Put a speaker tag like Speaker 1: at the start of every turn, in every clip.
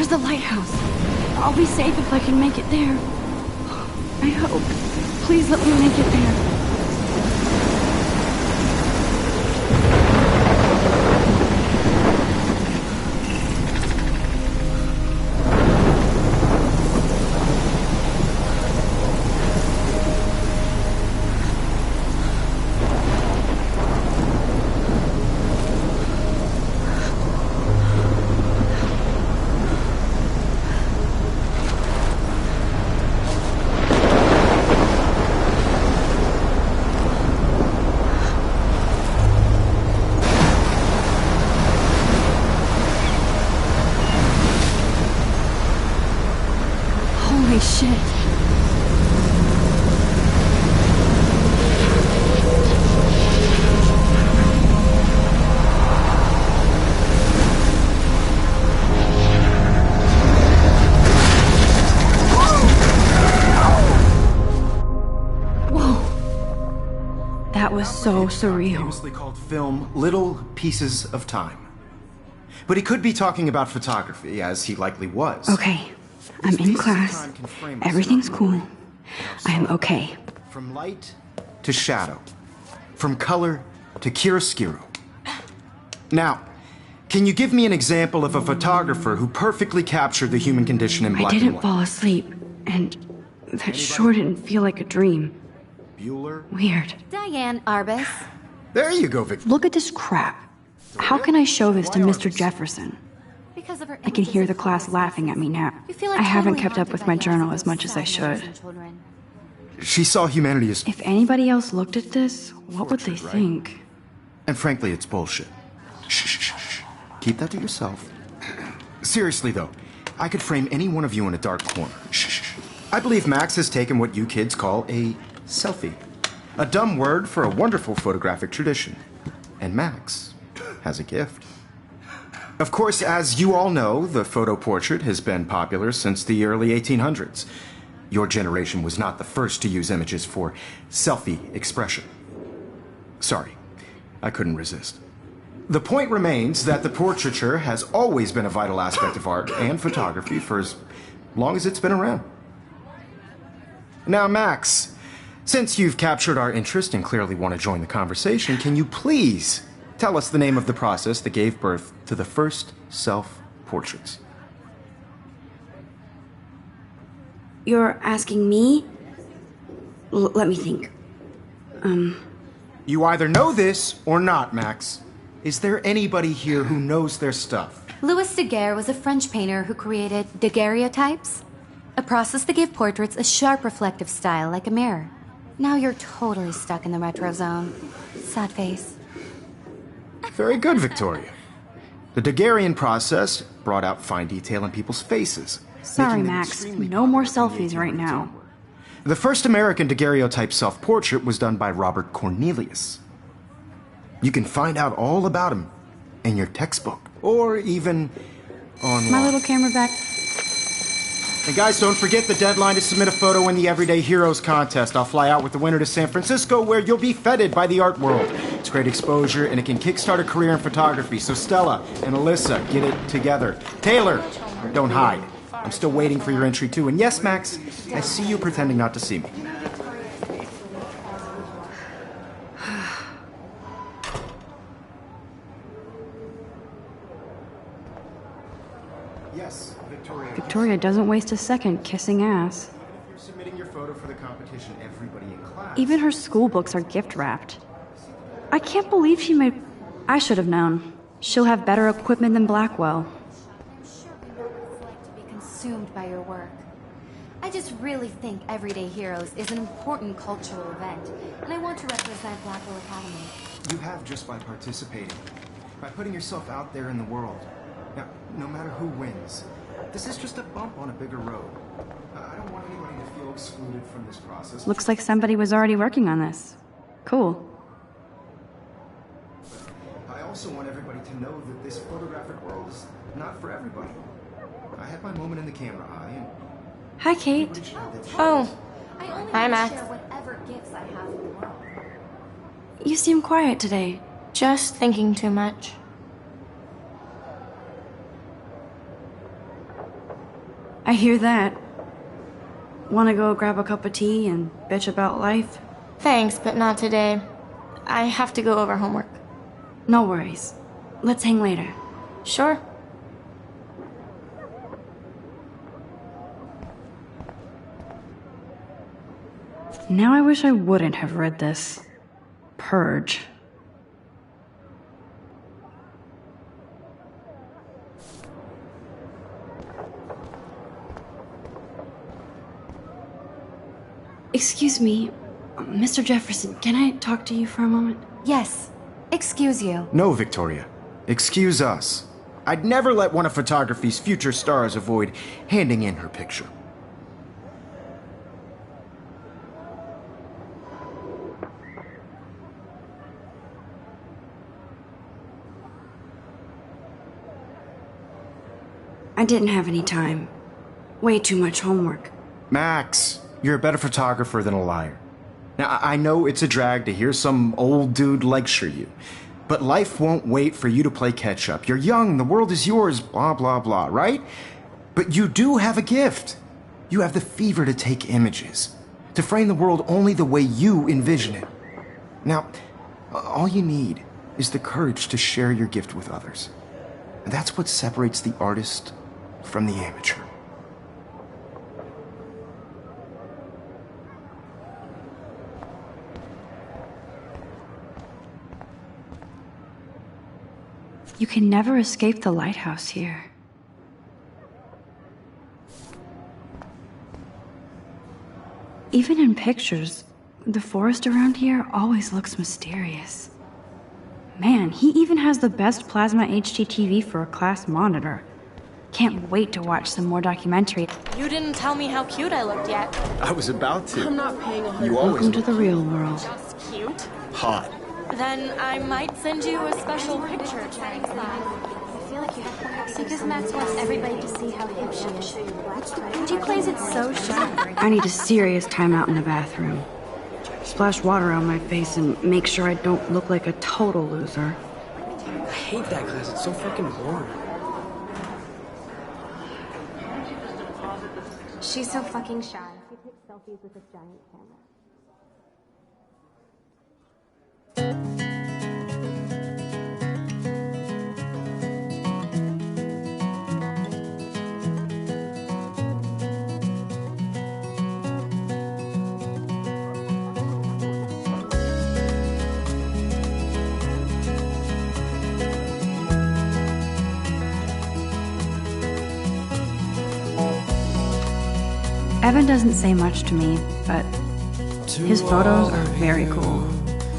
Speaker 1: There's the lighthouse. I'll be safe if I can make it there. I hope. Please let me make it there. Holy shit. Whoa. That was so surreal.
Speaker 2: Famously called film Little Pieces of Time. But he could be talking about photography, as he likely was.
Speaker 1: Okay. I'm in class. Everything's cool. I am okay.
Speaker 2: From light to shadow. From color to chiaroscuro. Now, can you give me an example of a photographer who perfectly captured the human condition in black and white?
Speaker 1: I didn't fall asleep, and that sure didn't feel like a dream.
Speaker 2: Bueller?
Speaker 1: Weird.
Speaker 3: Diane Arbus.
Speaker 2: There you go, Victor.
Speaker 1: Look at this crap. How can I show this to Mr. Jefferson?
Speaker 3: Because of her
Speaker 1: I can hear the class laughing at me now. I haven't kept up with my journal as much as I should.
Speaker 2: She saw humanity as...
Speaker 1: If anybody else looked at this, what would they think?
Speaker 2: And frankly, it's bullshit. Shh, shh, shh, shh. Keep that to yourself. Seriously, though, I could frame any one of you in a dark corner. Shh, shh, shh. I believe Max has taken what you kids call a selfie. A dumb word for a wonderful photographic tradition. And Max has a gift. Of course, as you all know, the photo portrait has been popular since the early 1800s. Your generation was not the first to use images for selfie expression. Sorry, I couldn't resist. The point remains that the portraiture has always been a vital aspect of art and photography for as long as it's been around. Now, Max, since you've captured our interest and clearly want to join the conversation, can you please tell us the name of the process that gave birth to the first self-portraits?
Speaker 1: You're asking me? Let me think.
Speaker 2: You either know this or not, Max. Is there anybody here who knows their stuff?
Speaker 3: Louis Daguerre was a French painter who created daguerreotypes, a process that gave portraits a sharp reflective style like a mirror. Now you're totally stuck in the retro zone. Sad face.
Speaker 2: Very good, Victoria. The Daguerrean process brought out fine detail in people's faces.
Speaker 1: Sorry, Max. No more selfies right now.
Speaker 2: The first American daguerreotype self-portrait was done by Robert Cornelius. You can find out all about him in your textbook, or even online.
Speaker 1: My little camera back.
Speaker 2: And guys, don't forget the deadline to submit a photo in the Everyday Heroes contest. I'll fly out with the winner to San Francisco, where you'll be feted by the art world. It's great exposure, and it can kickstart a career in photography. So Stella and Alyssa, get it together. Taylor, don't hide. I'm still waiting for your entry, too. And yes, Max, I see you pretending not to see me. Yes, Victoria.
Speaker 1: Victoria doesn't waste a second kissing ass.
Speaker 2: If you're submitting your photo for the competition, everybody in class...
Speaker 1: Even her school books are gift-wrapped. I can't believe she made... I should have known. She'll have better equipment than Blackwell.
Speaker 3: I'm sure we know what it's like to be consumed by your work. I just really think Everyday Heroes is an important cultural event, and I want to represent Blackwell Academy.
Speaker 2: You have just by participating, by putting yourself out there in the world. Now, no matter who wins, this is just a bump on a bigger road. I don't want anybody to feel excluded from this process.
Speaker 1: Looks like somebody was already working on this. Cool.
Speaker 2: I also want everybody to know that this photographic world is not for everybody. I had my moment in the camera eye, and...
Speaker 1: Hi, Kate.
Speaker 4: Oh,
Speaker 3: I only
Speaker 4: hi,
Speaker 3: want
Speaker 4: Max.
Speaker 3: to share whatever gifts I have in the world.
Speaker 1: You seem quiet today.
Speaker 4: Just thinking too much.
Speaker 1: I hear that. Wanna go grab a cup of tea and bitch about life?
Speaker 4: Thanks, but not today. I have to go over homework.
Speaker 1: No worries. Let's hang later.
Speaker 4: Sure.
Speaker 1: Now I wish I wouldn't have read this. Purge. Excuse me, Mr. Jefferson, can I talk to you for a moment?
Speaker 3: Yes. Excuse you.
Speaker 2: No, Victoria. Excuse us. I'd never let one of photography's future stars avoid handing in her picture.
Speaker 1: I didn't have any time. Way too much homework.
Speaker 2: Max, you're a better photographer than a liar. Now, I know it's a drag to hear some old dude lecture you, but life won't wait for you to play catch-up. You're young, the world is yours, blah, blah, blah, right? But you do have a gift. You have the fever to take images, to frame the world only the way you envision it. Now, all you need is the courage to share your gift with others. And that's what separates the artist from the amateur.
Speaker 1: You can never escape the lighthouse here. Even in pictures, the forest around here always looks mysterious. Man, he even has the best plasma HDTV for a class monitor. Can't wait to watch some more documentary.
Speaker 4: You didn't tell me how cute I looked yet.
Speaker 2: I was about to.
Speaker 4: I'm not paying 100.
Speaker 2: You always
Speaker 1: Welcome to the real world.
Speaker 4: Just cute.
Speaker 2: hot.
Speaker 4: Then I might send you a special picture.
Speaker 5: I feel like you have to. Because Max wants everybody to see how hip she is. And she plays it so sharp.
Speaker 1: I need a serious timeout in the bathroom. Splash water on my face and make sure I don't look like a total loser.
Speaker 6: I hate that class. It's so fucking boring.
Speaker 5: She's so fucking shy. She takes selfies with a giant camera.
Speaker 1: Evan doesn't say much to me, but his photos are very cool.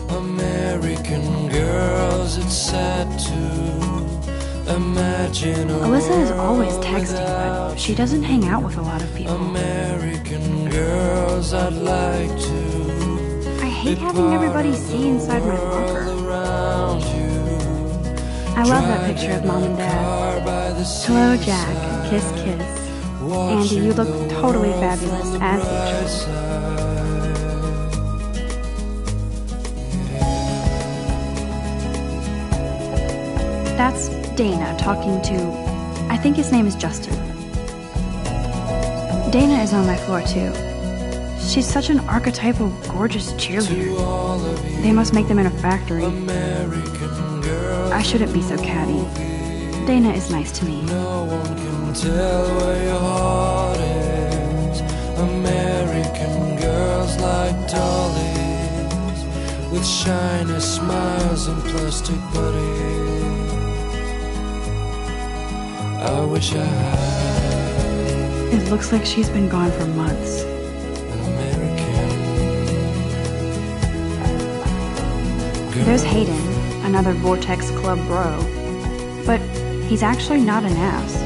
Speaker 7: American girls, it's sad to imagine.
Speaker 1: Alyssa is always texting, but she doesn't hang out with a lot of people.
Speaker 7: American girls, I'd like to.
Speaker 1: I hate having everybody see inside my locker. I love that picture of Mom and Dad. Hello, Jack. Kiss, kiss. Andy, you look totally fabulous, as usual. That's Dana talking to, I think his name is Justin. Dana is on my floor too. She's such an archetypal, gorgeous cheerleader. They must make them in a factory. I shouldn't be so catty. Dana is nice to me.
Speaker 7: No one can tell where your heart is. American girls like dollies, with shiny smiles and plastic bodies. I wish I had
Speaker 1: It looks like she's been gone for months.
Speaker 7: an American girl.
Speaker 1: There's Hayden, another Vortex Club bro. But he's actually not an ass.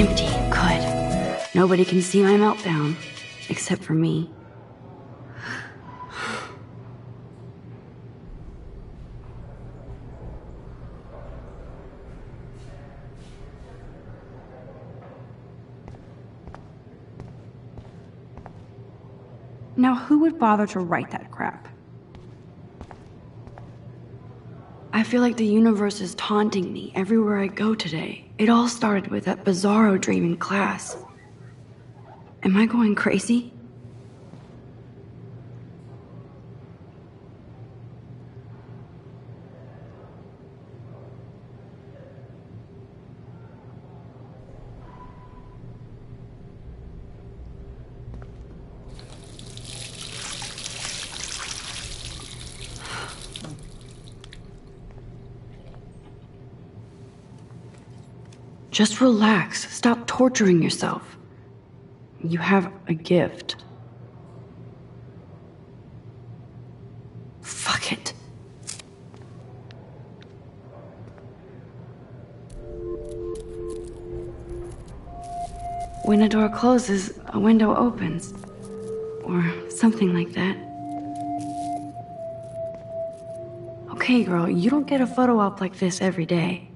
Speaker 1: Empty. Good. Nobody can see my meltdown. Except for me. Now, who would bother to write that crap? I've feel like the universe is taunting me everywhere I go today. It all started with that bizarro dream in class. Am I going crazy? Just relax. Stop torturing yourself. You have a gift. Fuck it. When a door closes, a window opens. Or something like that. Okay, girl, you don't get a photo op like this every day.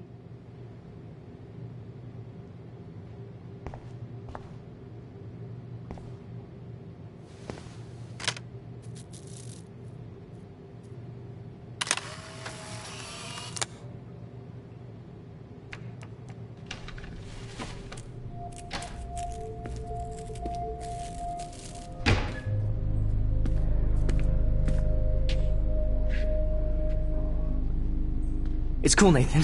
Speaker 6: It's cool, Nathan.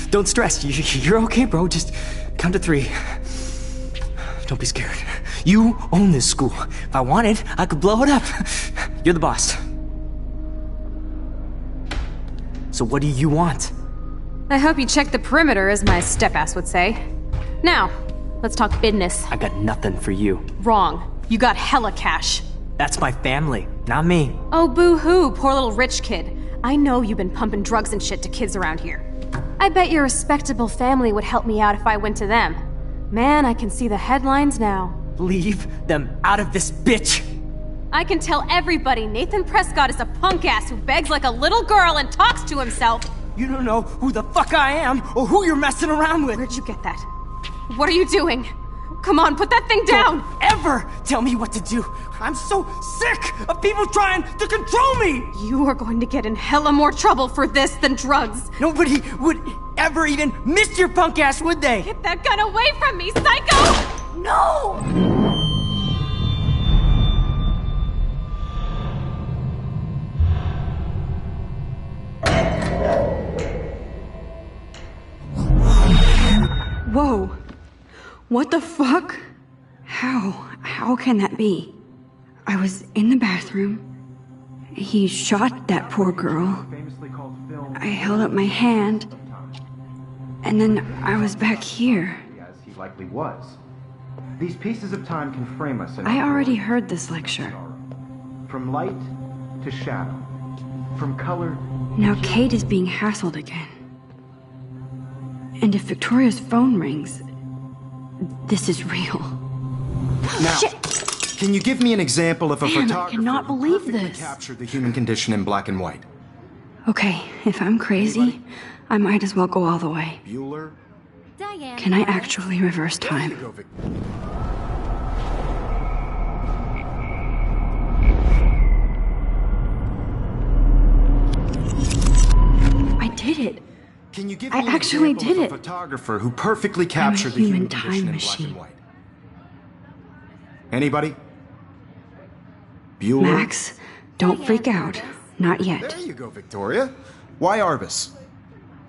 Speaker 6: Don't stress. You're okay, bro. Just count to 3. Don't be scared. You own this school. If I wanted, I could blow it up. You're the boss. So what do you want?
Speaker 8: I hope you checked the perimeter, as my step-ass would say. Now, let's talk business.
Speaker 6: I got nothing for you.
Speaker 8: Wrong. You got hella cash.
Speaker 6: That's my family, not me.
Speaker 8: Oh, boo-hoo, poor little rich kid. I know you've been pumping drugs and shit to kids around here. I bet your respectable family would help me out if I went to them. Man, I can see the headlines now.
Speaker 6: Leave them out of this bitch!
Speaker 8: I can tell everybody Nathan Prescott is a punk ass who begs like a little girl and talks to himself.
Speaker 6: You don't know who the fuck I am or who you're messing around with.
Speaker 8: Where'd you get that? What are you doing? Come on, put that thing down!
Speaker 6: Don't ever tell me what to do! I'm so sick of people trying to control me!
Speaker 8: You are going to get in hella more trouble for this than drugs.
Speaker 6: Nobody would ever even miss your punk ass, would they?
Speaker 8: Get that gun away from me, psycho! No!
Speaker 1: Whoa. What the fuck? How can that be? I was in the bathroom. He shot that poor girl. I held up my hand. And then I was back here.
Speaker 2: As he likely was. These pieces of time can frame us in
Speaker 1: I already heard this lecture.
Speaker 2: From light to shadow. From color.
Speaker 1: Now Kate is being hassled again. And if Victoria's phone rings, this is real.
Speaker 2: Now,
Speaker 1: Shit.
Speaker 2: Can you give me an example of a
Speaker 1: Man, I
Speaker 2: photographer
Speaker 1: cannot
Speaker 2: who
Speaker 1: believe
Speaker 2: perfectly
Speaker 1: this.
Speaker 2: captured the human condition in black and white?
Speaker 1: Okay, if I'm crazy, I might as well go all the way.
Speaker 2: Bueller?
Speaker 3: Diane.
Speaker 1: Can I actually reverse time?
Speaker 2: Go, Vic.
Speaker 1: I did it.
Speaker 2: Can you give
Speaker 1: I
Speaker 2: me an
Speaker 1: actually
Speaker 2: example
Speaker 1: did
Speaker 2: of a
Speaker 1: it.
Speaker 2: photographer who perfectly captured the
Speaker 1: human
Speaker 2: human
Speaker 1: time
Speaker 2: condition in black
Speaker 1: machine.
Speaker 2: and white? Anybody? Bueller?
Speaker 1: Max, don't freak out. Not yet.
Speaker 2: There you go, Victoria. Why Arbus?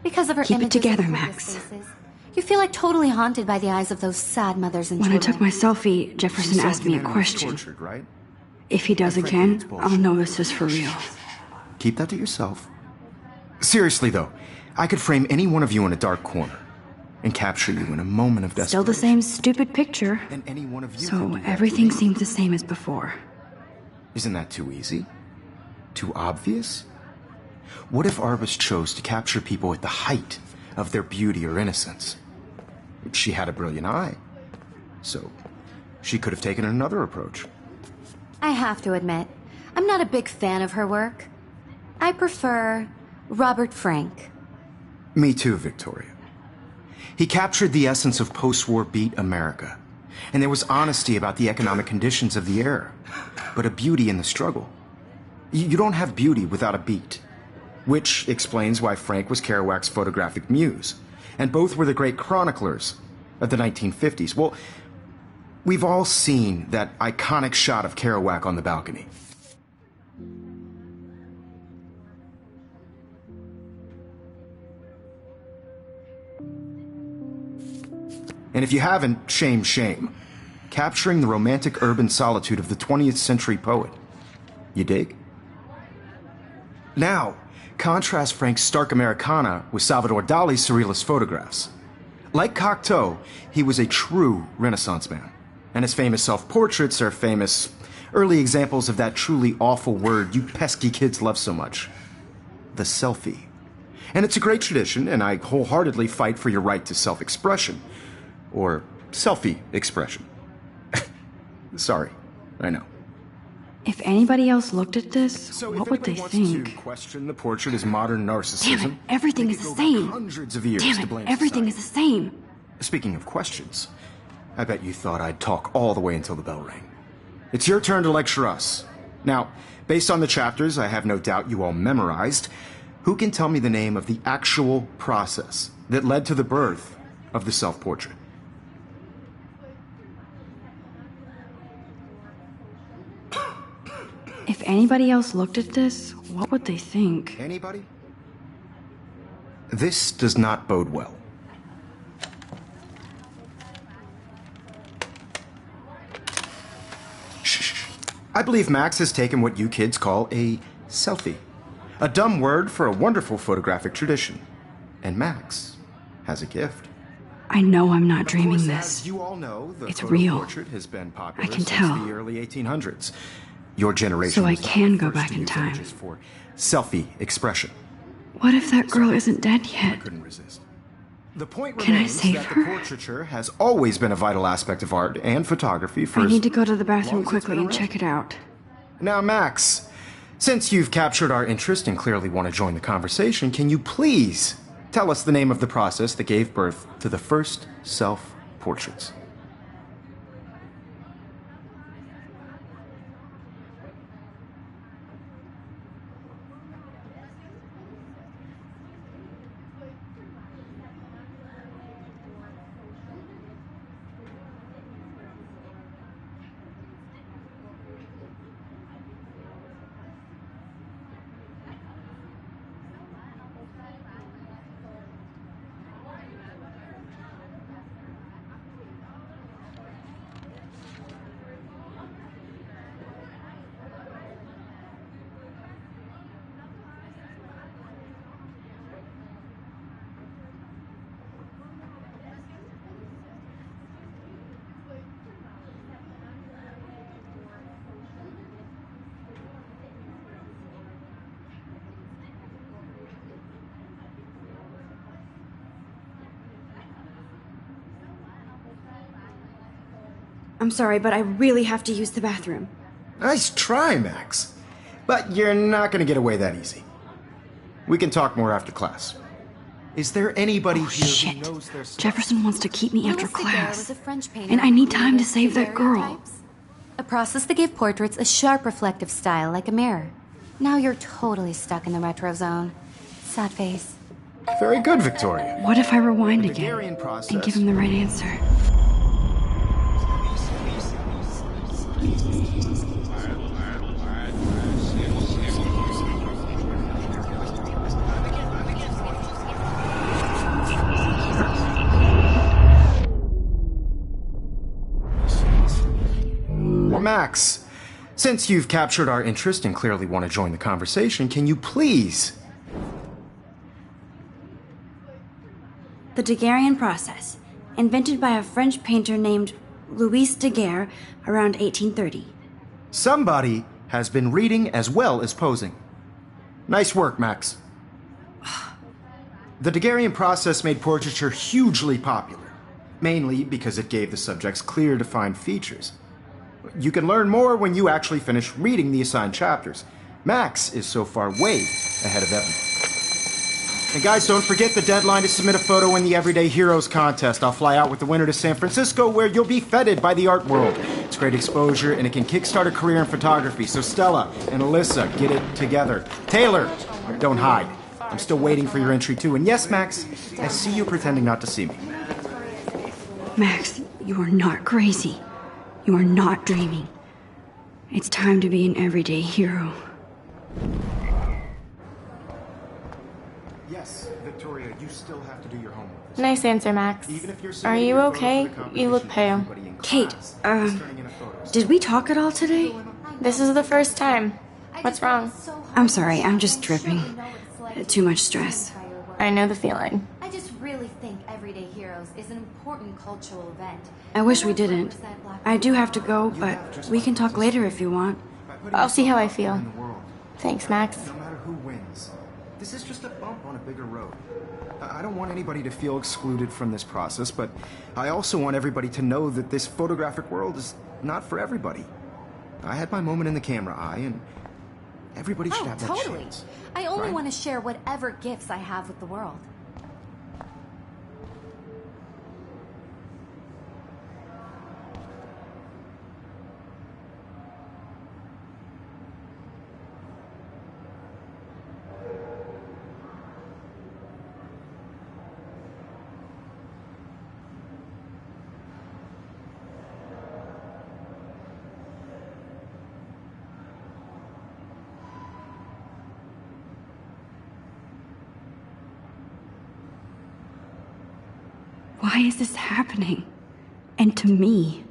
Speaker 3: Because of her
Speaker 1: Keep it
Speaker 3: images
Speaker 1: together,
Speaker 3: of
Speaker 1: Max.
Speaker 3: hopeless faces. You feel like totally haunted by the eyes of those sad mothers and
Speaker 1: When I
Speaker 3: children.
Speaker 1: took my selfie, Jefferson
Speaker 2: You saw
Speaker 1: asked me a
Speaker 2: Hannah was
Speaker 1: question.
Speaker 2: Tortured, right?
Speaker 1: If he does
Speaker 2: Frankly,
Speaker 1: again,
Speaker 2: it's bullshit.
Speaker 1: I'll know this is for real.
Speaker 2: Keep that to yourself. Seriously, though, I could frame any one of you in a dark corner and capture you in a moment of desperation.
Speaker 1: Still the same stupid picture.
Speaker 2: And any one of you can
Speaker 1: So
Speaker 2: do that
Speaker 1: everything
Speaker 2: to me.
Speaker 1: seems the same as before.
Speaker 2: Isn't that too easy? Too obvious? What if Arbus chose to capture people at the height of their beauty or innocence? She had a brilliant eye, so she could have taken another approach.
Speaker 3: I have to admit, I'm not a big fan of her work. I prefer Robert Frank.
Speaker 2: Me too, Victoria. He captured the essence of post-war beat America, and there was honesty about the economic conditions of the era, but a beauty in the struggle. You don't have beauty without a beat. which explains why Frank was Kerouac's photographic muse. And both were the great chroniclers of the 1950s. Well, we've all seen that iconic shot of Kerouac on the balcony. And if you haven't, shame, shame. Capturing the romantic urban solitude of the 20th century poet. You dig? Now, contrast Frank's stark Americana with Salvador Dali's surrealist photographs. Like Cocteau, he was a true Renaissance man. And his famous self-portraits are famous early examples of that truly awful word you pesky kids love so much. The selfie. And it's a great tradition, and I wholeheartedly fight for your right to self-expression. Or selfie expression. Sorry, I know.
Speaker 1: If anybody else looked at this,
Speaker 2: So
Speaker 1: what
Speaker 2: if
Speaker 1: would they
Speaker 2: anybody wants
Speaker 1: think?
Speaker 2: to question the portrait as modern narcissism,
Speaker 1: Damn it, everything
Speaker 2: they
Speaker 1: is
Speaker 2: could
Speaker 1: the
Speaker 2: go back
Speaker 1: same.
Speaker 2: Hundreds of years
Speaker 1: Damn
Speaker 2: to
Speaker 1: it,
Speaker 2: blame
Speaker 1: everything is
Speaker 2: society.
Speaker 1: the same.
Speaker 2: Speaking of questions, I bet you thought I'd talk all the way until the bell rang. It's your turn to lecture us. Now, based on the chapters I have no doubt you all memorized, who can tell me the name of the actual process that led to the birth of the self-portrait?
Speaker 1: If anybody else looked at this, what would they think?
Speaker 2: Anybody? This does not bode well. Shh. I believe Max has taken what you kids call a selfie. A dumb word for a wonderful photographic tradition. And Max has a gift.
Speaker 1: I know I'm not
Speaker 2: Of
Speaker 1: dreaming
Speaker 2: course,
Speaker 1: this.
Speaker 2: as you all know, the
Speaker 1: It's
Speaker 2: photo
Speaker 1: real.
Speaker 2: portrait has been popular
Speaker 1: I can
Speaker 2: since
Speaker 1: tell.
Speaker 2: the early 1800s. Your generation
Speaker 1: So I
Speaker 2: was not
Speaker 1: can
Speaker 2: the
Speaker 1: go
Speaker 2: first
Speaker 1: back
Speaker 2: to
Speaker 1: in
Speaker 2: use
Speaker 1: time.
Speaker 2: images for selfie expression.
Speaker 1: What if that girl isn't dead
Speaker 2: I
Speaker 1: yet?
Speaker 2: couldn't resist. The point
Speaker 1: Can I
Speaker 2: remains
Speaker 1: save
Speaker 2: that
Speaker 1: her?
Speaker 2: the portraiture has always been a vital aspect of art and photography for
Speaker 1: I
Speaker 2: as
Speaker 1: need to go to the
Speaker 2: long
Speaker 1: bathroom
Speaker 2: as it's
Speaker 1: quickly
Speaker 2: been
Speaker 1: and
Speaker 2: around.
Speaker 1: check it out.
Speaker 2: Now, Max, since you've captured our interest and clearly want to join the conversation, can you please tell us the name of the process that gave birth to the first self-portraits?
Speaker 1: I'm sorry, but I really have to use the bathroom.
Speaker 2: Nice try, Max. But you're not going to get away that easy. We can talk more after class. Is there anybody
Speaker 1: Oh,
Speaker 2: here
Speaker 1: shit.
Speaker 2: who knows their stuff?
Speaker 1: Jefferson wants to keep me after
Speaker 3: Louis Daguerre was
Speaker 1: class.
Speaker 3: a French painter
Speaker 1: And I need
Speaker 3: who
Speaker 1: time to
Speaker 3: created
Speaker 1: save that girl.
Speaker 3: daguerreotypes, a process that gave portraits a sharp reflective style like a mirror. Now you're totally stuck in the retro zone. Sad face.
Speaker 2: Very good, Victoria.
Speaker 1: What if I rewind
Speaker 2: The
Speaker 1: again
Speaker 2: Daguerrean process.
Speaker 1: and give him the right answer?
Speaker 2: Max, since you've captured our interest and clearly want to join the conversation, can you please?
Speaker 1: The Daguerrean process, invented by a French painter named Louis Daguerre around 1830.
Speaker 2: Somebody has been reading as well as posing. Nice work, Max. The Daguerrean process made portraiture hugely popular, mainly because it gave the subjects clear, defined features. You can learn more when you actually finish reading the assigned chapters. Max is so far way ahead of Evan. And guys, don't forget the deadline to submit a photo in the Everyday Heroes contest. I'll fly out with the winner to San Francisco, where you'll be feted by the art world. It's great exposure, and it can kickstart a career in photography. So Stella and Alyssa, get it together. Taylor, don't hide. I'm still waiting for your entry too. And yes, Max, I see you pretending not to see me.
Speaker 1: Max, you are not crazy. You are not dreaming. It's time to be an everyday hero.
Speaker 2: Yes, Victoria, you still have to do your homework.
Speaker 4: Nice answer, Max.
Speaker 2: Even if you're
Speaker 4: Are you okay? You look pale.
Speaker 1: Kate, did we talk at all today?
Speaker 4: This is the first time. What's wrong?
Speaker 1: I'm sorry, I'm just dripping. Too much stress.
Speaker 4: I know the feeling.
Speaker 3: I just really think Everyday Heroes is an important cultural event.
Speaker 1: I wish we didn't. I do have to go, but we can talk later if you want.
Speaker 4: I'll see how I feel. Thanks, Max.
Speaker 2: No matter who wins, this is just a bump on a bigger road. I don't want anybody to feel excluded from this process, but I also want everybody to know that this photographic world is not for everybody. I had my moment in the camera eye, and everybody should have that
Speaker 3: Totally.
Speaker 2: chance.
Speaker 3: I only
Speaker 2: right?
Speaker 3: want to share whatever gifts I have with the world.
Speaker 1: Why is this happening? And to me?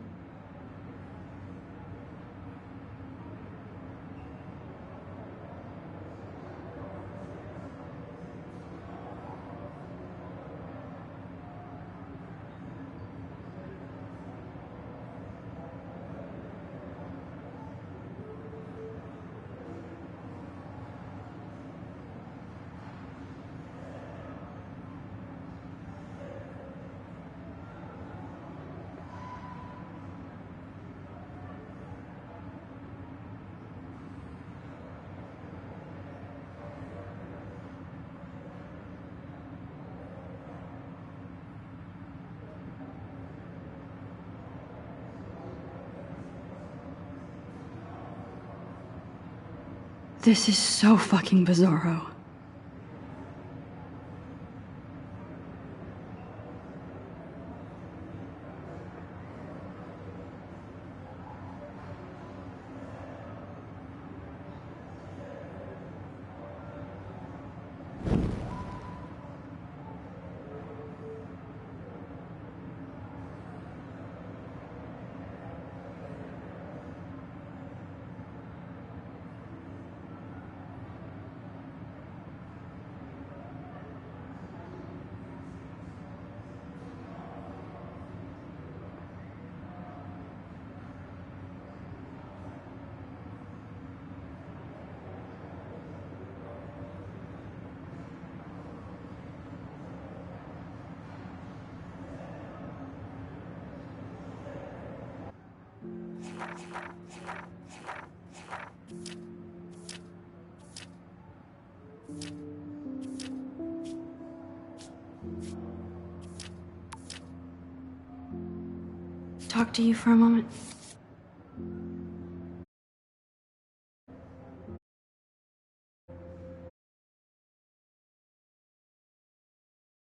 Speaker 1: This is so fucking bizarro. Talk to you for a moment?